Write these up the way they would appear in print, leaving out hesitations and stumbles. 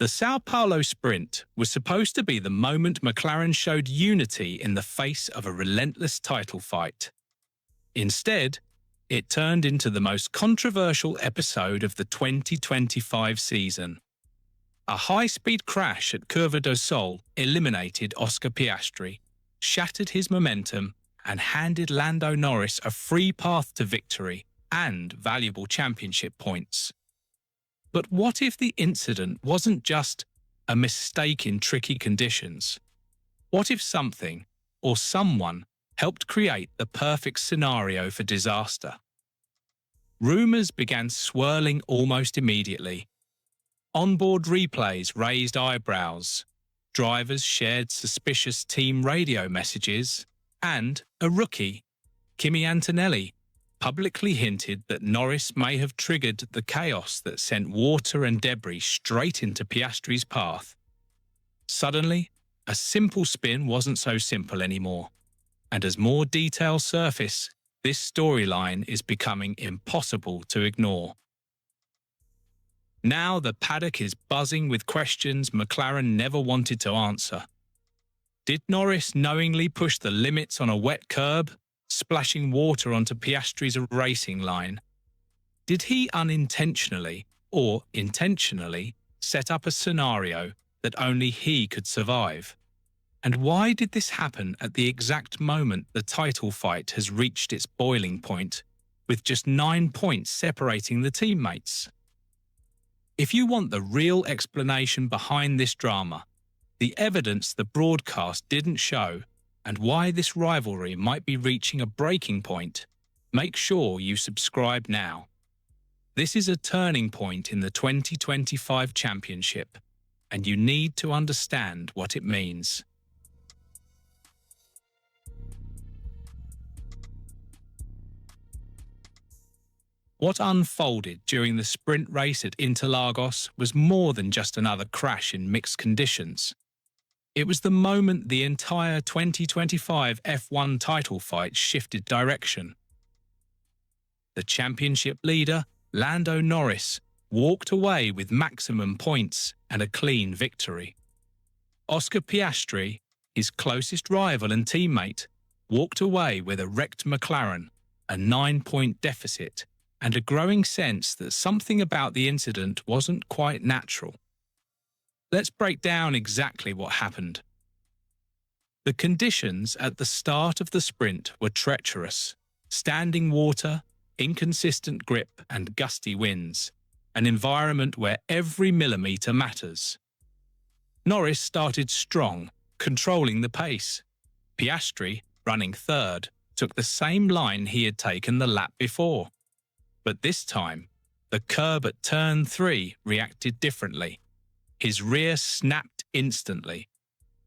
The Sao Paulo sprint was supposed to be the moment McLaren showed unity in the face of a relentless title fight. Instead, it turned into the most controversial episode of the 2025 season. A high-speed crash at Curva do Sol eliminated Oscar Piastri, shattered his momentum, and handed Lando Norris a free path to victory and valuable championship points. But what if the incident wasn't just a mistake in tricky conditions? What if something, or someone, helped create the perfect scenario for disaster? Rumours began swirling almost immediately. Onboard replays raised eyebrows, drivers shared suspicious team radio messages, and a rookie, Kimi Antonelli, publicly hinted that Norris may have triggered the chaos that sent water and debris straight into Piastri's path. Suddenly, a simple spin wasn't so simple anymore, and as more details surface, this storyline is becoming impossible to ignore. Now the paddock is buzzing with questions McLaren never wanted to answer. Did Norris knowingly push the limits on a wet curb, splashing water onto Piastri's racing line? Did he unintentionally or intentionally set up a scenario that only he could survive? And why did this happen at the exact moment the title fight has reached its boiling point, with just 9 points separating the teammates? If you want the real explanation behind this drama, the evidence the broadcast didn't show, and why this rivalry might be reaching a breaking point, make sure you subscribe now. This is a turning point in the 2025 championship, and you need to understand what it means. What unfolded during the sprint race at Interlagos was more than just another crash in mixed conditions. It was the moment the entire 2025 F1 title fight shifted direction. The championship leader, Lando Norris, walked away with maximum points and a clean victory. Oscar Piastri, his closest rival and teammate, walked away with a wrecked McLaren, a 9-point deficit, and a growing sense that something about the incident wasn't quite natural. Let's break down exactly what happened. The conditions at the start of the sprint were treacherous: standing water, inconsistent grip, and gusty winds, an environment where every millimetre matters. Norris started strong, controlling the pace. Piastri, running third, took the same line he had taken the lap before. But this time, the curb at turn 3 reacted differently. His rear snapped instantly.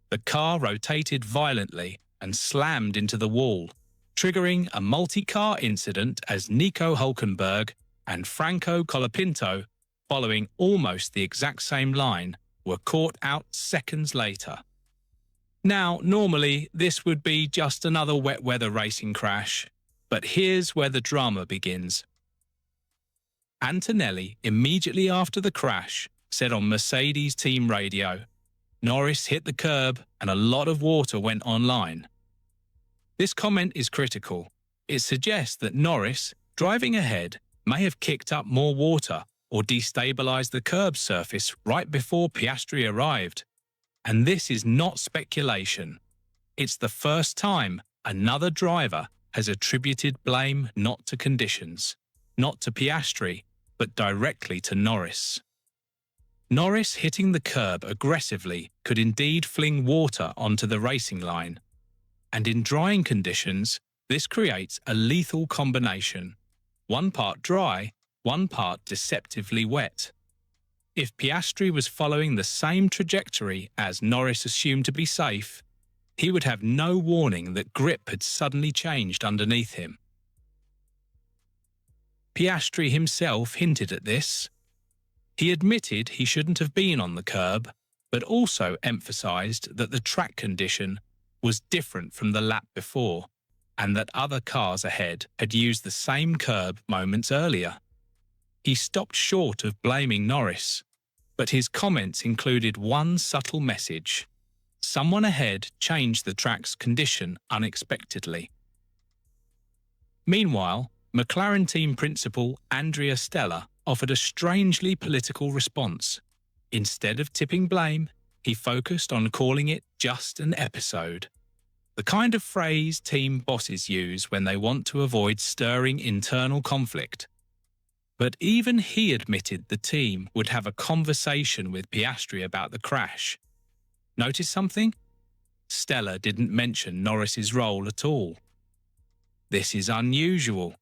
The car rotated violently and slammed into the wall, triggering a multi-car incident as Nico Hülkenberg and Franco Colapinto, following almost the exact same line, were caught out seconds later. Now, normally, this would be just another wet weather racing crash, but here's where the drama begins. Antonelli, immediately after the crash, said on Mercedes team radio, "Norris hit the curb and a lot of water went online." This comment is critical. It suggests that Norris, driving ahead, may have kicked up more water or destabilized the curb surface right before Piastri arrived. And this is not speculation. It's the first time another driver has attributed blame not to conditions, not to Piastri, but directly to Norris. Norris hitting the curb aggressively could indeed fling water onto the racing line. And in drying conditions, this creates a lethal combination: one part dry, one part deceptively wet. If Piastri was following the same trajectory as Norris assumed to be safe, he would have no warning that grip had suddenly changed underneath him. Piastri himself hinted at this. He admitted he shouldn't have been on the curb, but also emphasized that the track condition was different from the lap before, and that other cars ahead had used the same curb moments earlier. He stopped short of blaming Norris. but his comments included one subtle message. Someone ahead changed the track's condition unexpectedly. Meanwhile, McLaren team principal Andrea Stella offered a strangely political response. Instead of tipping blame, he focused on calling it just an episode. The kind of phrase team bosses use when they want to avoid stirring internal conflict. But even he admitted the team would have a conversation with Piastri about the crash. Notice something? Stella didn't mention Norris's role at all. This is unusual.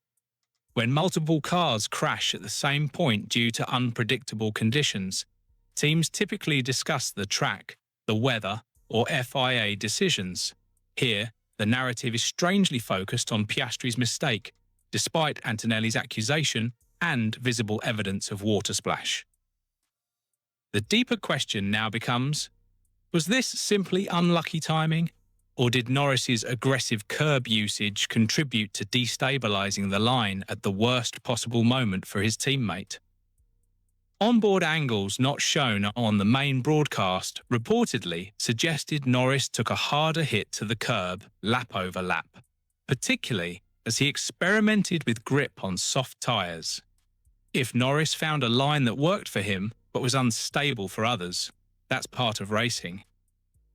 When multiple cars crash at the same point due to unpredictable conditions, teams typically discuss the track, the weather, or FIA decisions. Here, the narrative is strangely focused on Piastri's mistake, despite Antonelli's accusation and visible evidence of water splash. The deeper question now becomes, was this simply unlucky timing, or did Norris's aggressive curb usage contribute to destabilizing the line at the worst possible moment for his teammate? Onboard angles not shown on the main broadcast reportedly suggested Norris took a harder hit to the curb lap over lap, particularly as he experimented with grip on soft tyres. If Norris found a line that worked for him but was unstable for others, that's part of racing.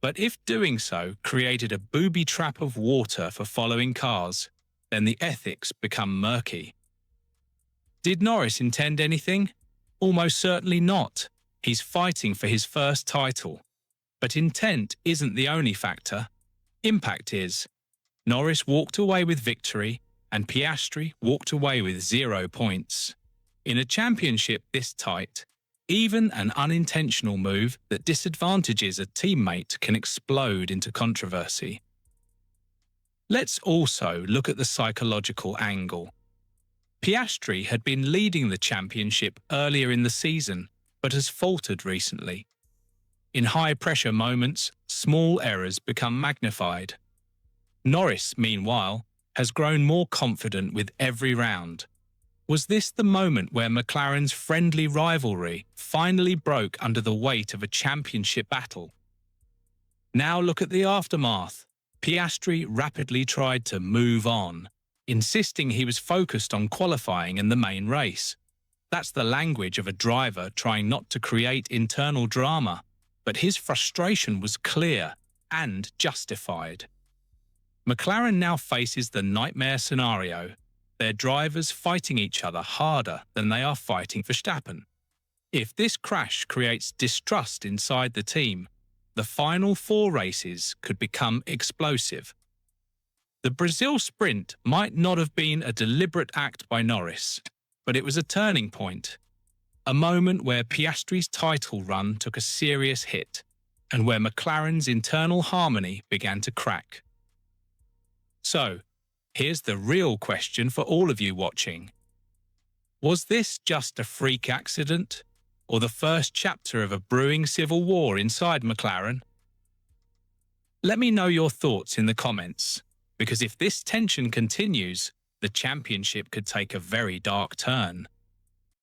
But if doing so created a booby trap of water for following cars, then the ethics become murky. Did Norris intend anything? Almost certainly not. He's fighting for his first title. But intent isn't the only factor. Impact is. Norris walked away with victory, and Piastri walked away with 0 points. In a championship this tight, even an unintentional move that disadvantages a teammate can explode into controversy. Let's also look at the psychological angle. Piastri had been leading the championship earlier in the season, but has faltered recently. In high-pressure moments, small errors become magnified. Norris, meanwhile, has grown more confident with every round. Was this the moment where McLaren's friendly rivalry finally broke under the weight of a championship battle? Now look at the aftermath. Piastri rapidly tried to move on, insisting he was focused on qualifying and the main race. That's the language of a driver trying not to create internal drama, but his frustration was clear and justified. McLaren now faces the nightmare scenario, their drivers fighting each other harder than they are fighting Verstappen. If this crash creates distrust inside the team, the final 4 races could become explosive. The Brazil sprint might not have been a deliberate act by Norris, but it was a turning point, a moment where Piastri's title run took a serious hit and where McLaren's internal harmony began to crack. So, here's the real question for all of you watching. Was this just a freak accident, or the first chapter of a brewing civil war inside McLaren? Let me know your thoughts in the comments, because if this tension continues, the championship could take a very dark turn.